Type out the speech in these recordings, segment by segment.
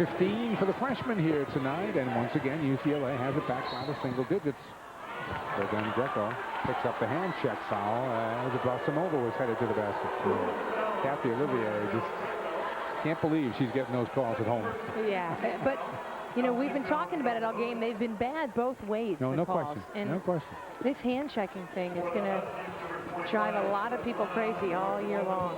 15 for the freshman here tonight, and once again, UCLA has it back down to single digits. So then Greco picks up the hand check foul as Abrasimova was headed to the basket. So Kathy Olivier just can't believe she's getting those calls at home. Yeah, but you know, we've been talking about it all game. They've been bad both ways. No calls. question. And no question. This hand checking thing is going to drive a lot of people crazy all year long.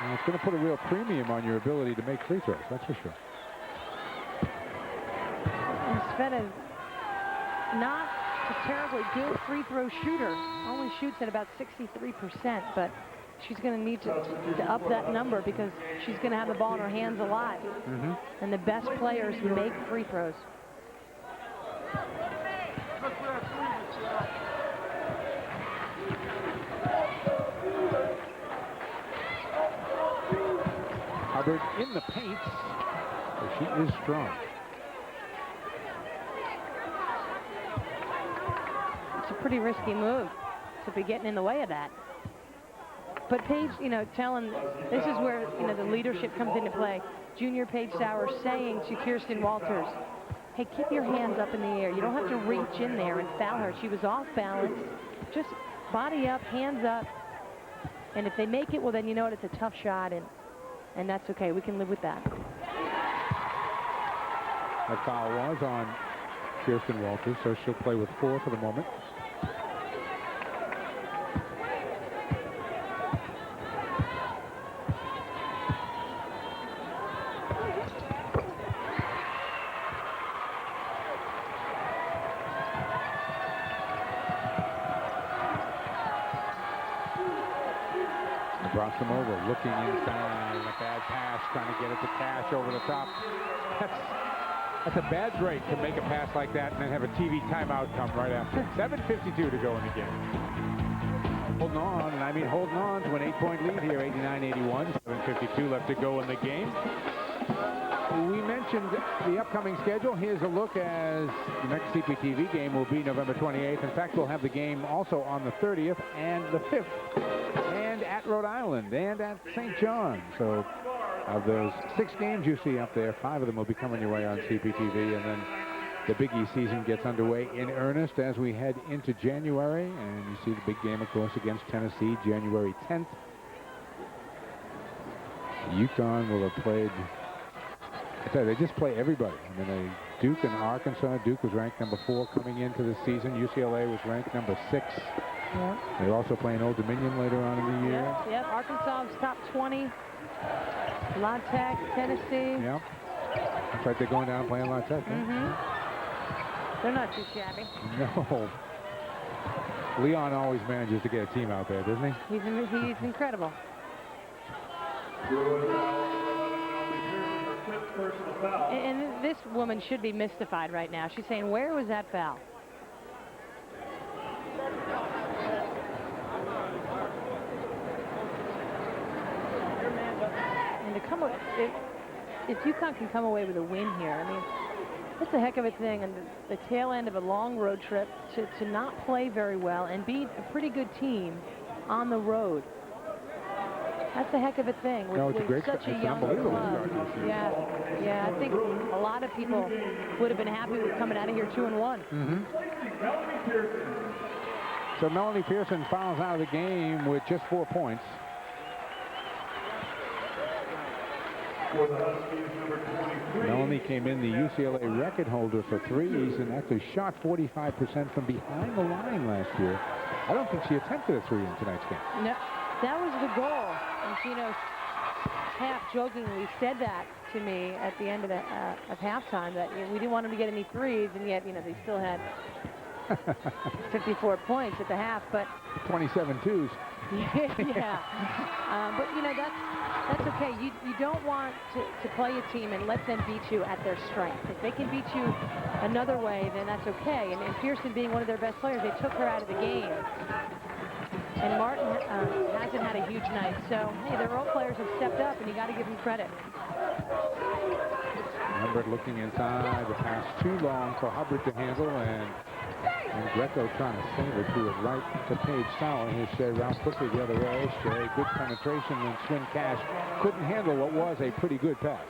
And it's going to put a real premium on your ability to make free throws, that's for sure. And Sveta's not a terribly good free throw shooter. Only shoots at about 63%, but she's going to need to up that number because she's going to have the ball in her hands a lot. And the best players make free throws. Hubbard in the paint, but she is strong. It's a pretty risky move to be getting in the way of that. But Paige, you know, telling, this is where, you know, the leadership comes into play. Junior Paige Sauer saying to Kirsten Walters, hey, keep your hands up in the air. You don't have to reach in there and foul her. She was off balance. Just body up, hands up. And if they make it, well, then you know what, it's a tough shot, and that's okay. We can live with that. That foul was on Kirsten Walters, so she'll play with 4 for the moment. Abrasimova looking inside, and a bad pass, trying to get it to Cash over the top. That's a bad break to make a pass like that and then have a TV timeout come right after. 7:52 to go in the game. Holding on, and I mean holding on to an 8-point lead here, 89-81. 7:52 left to go in the game. We mentioned the upcoming schedule. Here's a look as the next CPTV game will be November 28th. In fact, we'll have the game also on the 30th and the 5th. And at Rhode Island and at St. John. So of those 6 games you see up there, 5 of them will be coming your way on CPTV. And then the Big East season gets underway in earnest as we head into January. And you see the big game, of course, against Tennessee, January 10th. UConn will have played... I tell you, they just play everybody. I mean, Duke and Arkansas. Duke was ranked number 4 coming into the season. UCLA was ranked number 6. Yeah. They're also playing Old Dominion later on in the year. Yep. Arkansas was top 20. La Tech, Tennessee. Yep. That's right. They're going down and playing La Tech. They're not too shabby. No. Leon always manages to get a team out there, doesn't he? He's incredible. And this woman should be mystified right now. She's saying, where was that foul? And to come, if UConn can come away with a win here, I mean, that's a heck of a thing. And the tail end of a long road trip to not play very well and beat a pretty good team on the road. That's a heck of a thing with such a young club. Yeah, I think a lot of people would have been happy with coming out of here 2-1. So Melanie Pearson fouls out of the game with just 4 points. Melanie came in the UCLA record holder for threes and actually shot 45% from behind the line last year. I don't think she attempted a 3 in tonight's game. No, that was the goal. And she, you know, half jokingly said that to me at the end of halftime, that we didn't want them to get any threes, and yet, you know, they still had 54 points at the half, but 27 twos. Yeah. But you know, that's okay. You don't want to play a team and let them beat you at their strength. If they can beat you another way, then that's okay. And Pearson being one of their best players, they took her out of the game. And Martin hasn't had a huge night. So, hey, their role players have stepped up, and you got to give them credit. Hubbard looking inside. The pass too long for Hubbard to handle, and And Greco trying to save it to it right to Paige Sauer. Here's Shea Ralph quickly the other way. Shea, good penetration, and Swin Cash couldn't handle what was a pretty good pass.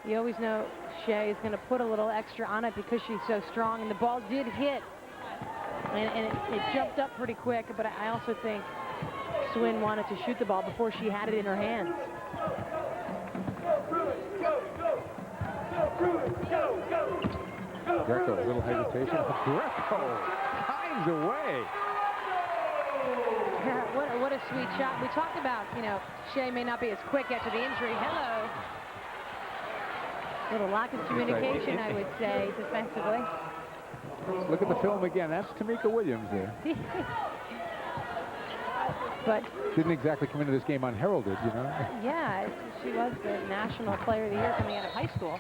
You always know Shea is going to put a little extra on it because she's so strong, and the ball did hit. And it jumped up pretty quick, but I also think Swin wanted to shoot the ball before she had it in her hands. Greco, a little hesitation. Greco times away. What a sweet shot. We talked about, you know, Shea may not be as quick after the injury. Hello. Little lack of communication, I would say, defensively. Look at the film again. That's Tamika Williams there. But didn't exactly come into this game unheralded, you know. Yeah, she was the National Player of the Year coming out of high school.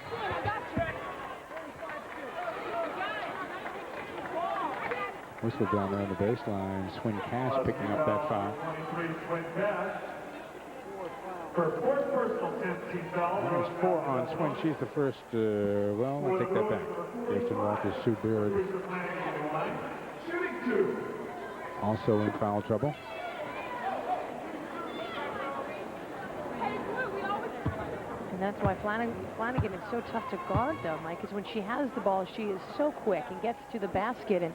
Whistle down there on the baseline. Swin Cash picking up that foul. That was 4 on Swin. She's the first, well, I'll take that back. Kirsten Walters, Sue Beard. Also in foul trouble. And that's why Flanagan is so tough to guard, though, Mike, because when she has the ball, she is so quick and gets to the basket and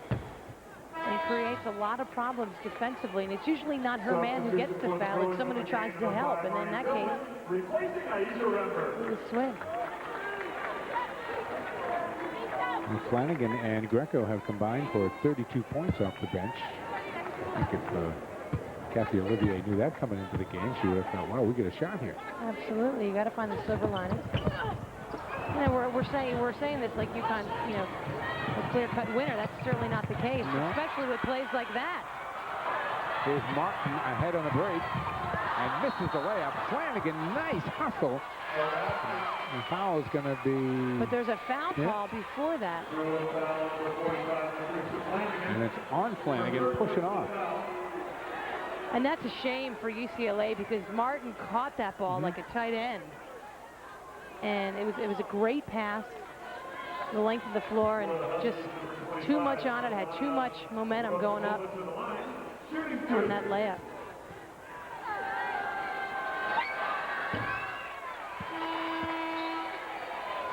creates a lot of problems defensively. And it's usually not her man who gets the foul, it's someone who tries to help. And in that case, it was Swin. And Flanagan and Greco have combined for 32 points off the bench. I think if Kathy Olivier knew that coming into the game, she would have thought, wow, we get a shot here. Absolutely. You got to find the silver lining. You know, we're saying this like UConn, you know, a clear-cut winner. That's certainly not the case, no. Especially with plays like that. Here's Martin ahead on the break and misses the layup. Flanagan, nice hustle. The foul is going to be... But there's a foul call before that. And it's on Flanagan, pushing off. And that's a shame for UCLA because Martin caught that ball like a tight end. And it was a great pass, the length of the floor, and just too much on it. Had too much momentum going up on that layup.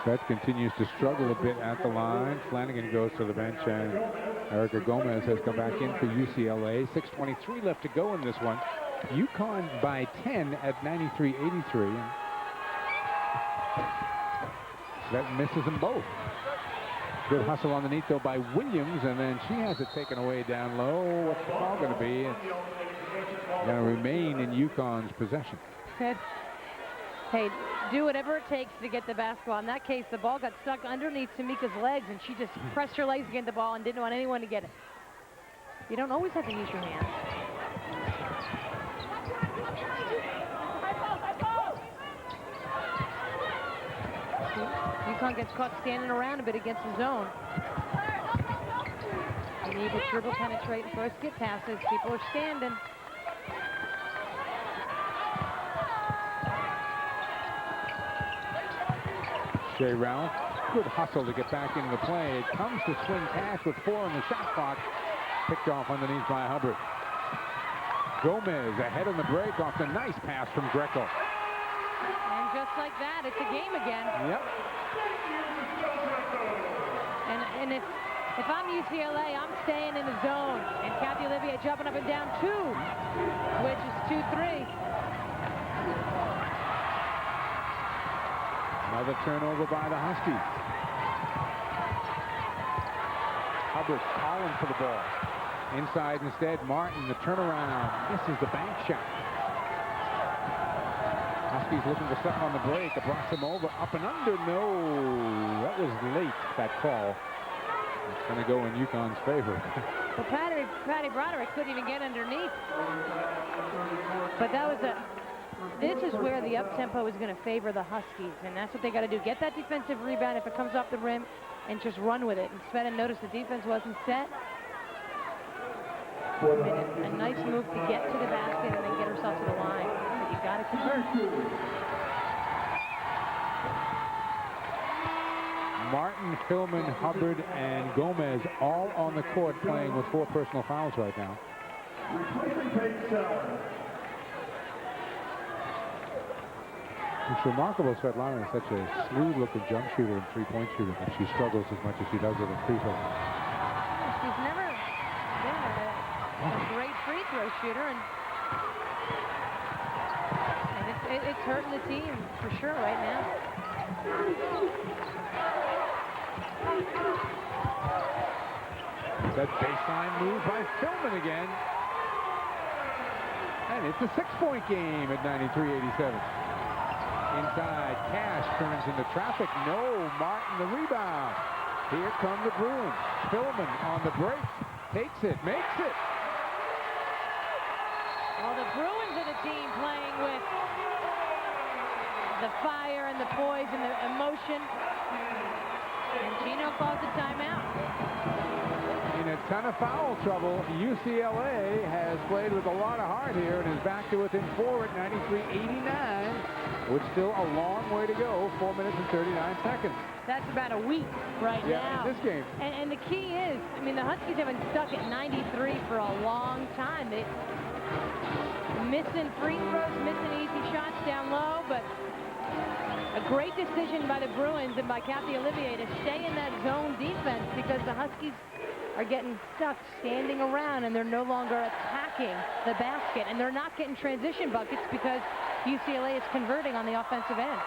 Fett continues to struggle a bit at the line. Flanagan goes to the bench, and Erica Gomez has come back in for UCLA. 6:23 left to go in this one. UConn by 10 at 93-83. That misses them both. Good hustle underneath, though, by Williams, and then she has it taken away down low. What's the ball going to be? It's going to remain in UConn's possession. Hey, do whatever it takes to get the basketball. In that case, the ball got stuck underneath Tamika's legs, and she just pressed her legs against the ball and didn't want anyone to get it. You don't always have to use your hands. UConn gets caught standing around a bit against the zone. You need to dribble, penetrate, and first get passes. People are standing. Shea Ralph, good hustle to get back into the play. It comes to Swin Cash with 4 in the shot clock. Picked off underneath by Hubbard. Gomez ahead on the break off the nice pass from Greco. And just like that, it's a game again. Yep. And if I'm UCLA, I'm staying in the zone. And Kathy Olivier jumping up and down 2, which is 2-3. Another turnover by the Huskies. Hubbard calling for the ball. Inside instead, Martin, the turnaround. Misses the bank shot. Huskies looking for something on the break. It brought them over, up and under. No, that was late, that call. It's going to go in UConn's favor. Well, Patty Broderick couldn't even get underneath. But that was this is where the up-tempo is going to favor the Huskies, and that's what they got to do. Get that defensive rebound if it comes off the rim and just run with it. And Sveta noticed the defense wasn't set. A nice move to get to the basket and then get herself to the line. But you got to convert. Martin, Hillman, Hubbard, and Gomez all on the court playing with 4 personal fouls right now. It's remarkable Svetlana is such a smooth-looking jump shooter and three-point shooter, but she struggles as much as she does with a free throw. She's never been a great free throw shooter, and it's hurting the team for sure right now. That baseline move by Hillman again. And it's a 6-point game at 93-87. Inside, Cash turns into traffic. No, Martin the rebound. Here come the Bruins. Hillman on the break. Takes it, makes it. Well, the Bruins are the team playing with the fire and the poise and the emotion. And Gino calls a timeout. In a ton of foul trouble, UCLA has played with a lot of heart here and is back to within 4 at 93-89, with still a long way to go, 4 minutes and 39 seconds. That's about a week right now. In this game. And the key is, I mean, the Huskies have been stuck at 93 for a long time. They missing free throws, missing easy shots down low, but a great decision by the Bruins and by Kathy Olivier to stay in that zone defense, because the Huskies are getting stuck standing around and they're no longer attacking the basket, and they're not getting transition buckets because UCLA is converting on the offensive end.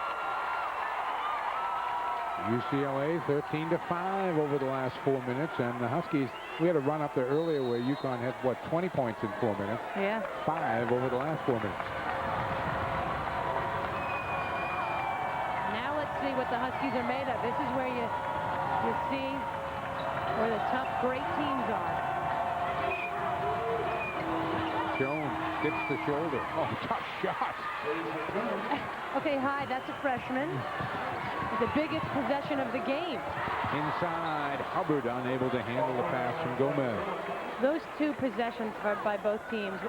UCLA 13-5 over the last 4 minutes, and the Huskies, we had a run up there earlier where UConn had, what, 20 points in 4 minutes? Yeah. 5 over the last 4 minutes. Now let's see what the Huskies are made of. This is where you see where the tough, great teams are. Jones dips the shoulder. Oh, tough shot. Okay, Hyde, that's a freshman. The biggest possession of the game. Inside, Hubbard unable to handle the pass from Gomez. Those 2 possessions by both teams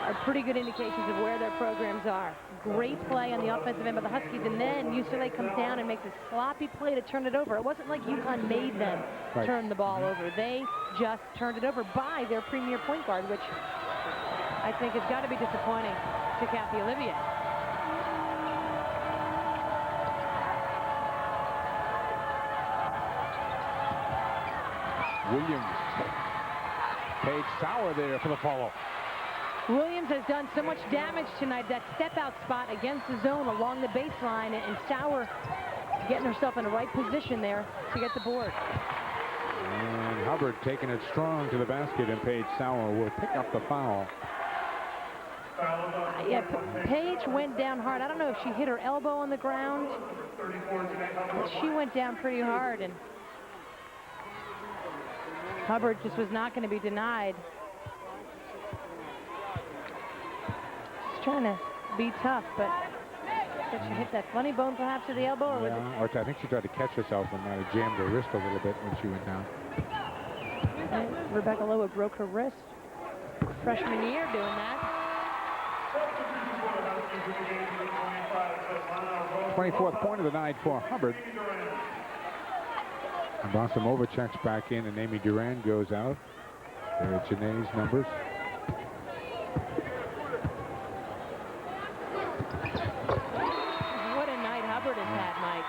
are pretty good indications of where their programs are. Great play on the offensive end by the Huskies, and then UCLA comes down and makes a sloppy play to turn it over. It wasn't like UConn made them turn the ball over. They just turned it over by their premier point guard, which I think has got to be disappointing to Kathy Olivier. Williams. Paige Sauer there for the follow. Williams has done so much damage tonight. That step-out spot against the zone along the baseline, and Sauer getting herself in the right position there to get the board. And Hubbard taking it strong to the basket, and Paige Sauer will pick up the foul. Yeah, Paige went down hard. I don't know if she hit her elbow on the ground, but she went down pretty hard, and Hubbard just was not going to be denied. She's trying to be tough, but did she hit that funny bone perhaps to the elbow? Or was it? I think she tried to catch herself and might have jammed her wrist a little bit when she went down. And Rebecca Lowe broke her wrist. Freshman year doing that. 24th point of the night for Hubbard. And Bosomova checks back in, and Amy Duran goes out. There are Janae's numbers. What a night Hubbard has had, Mike.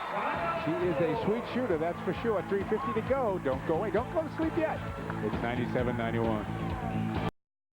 She is a sweet shooter, that's for sure. 3:50 to go. Don't go away. Don't go to sleep yet. It's 97-91.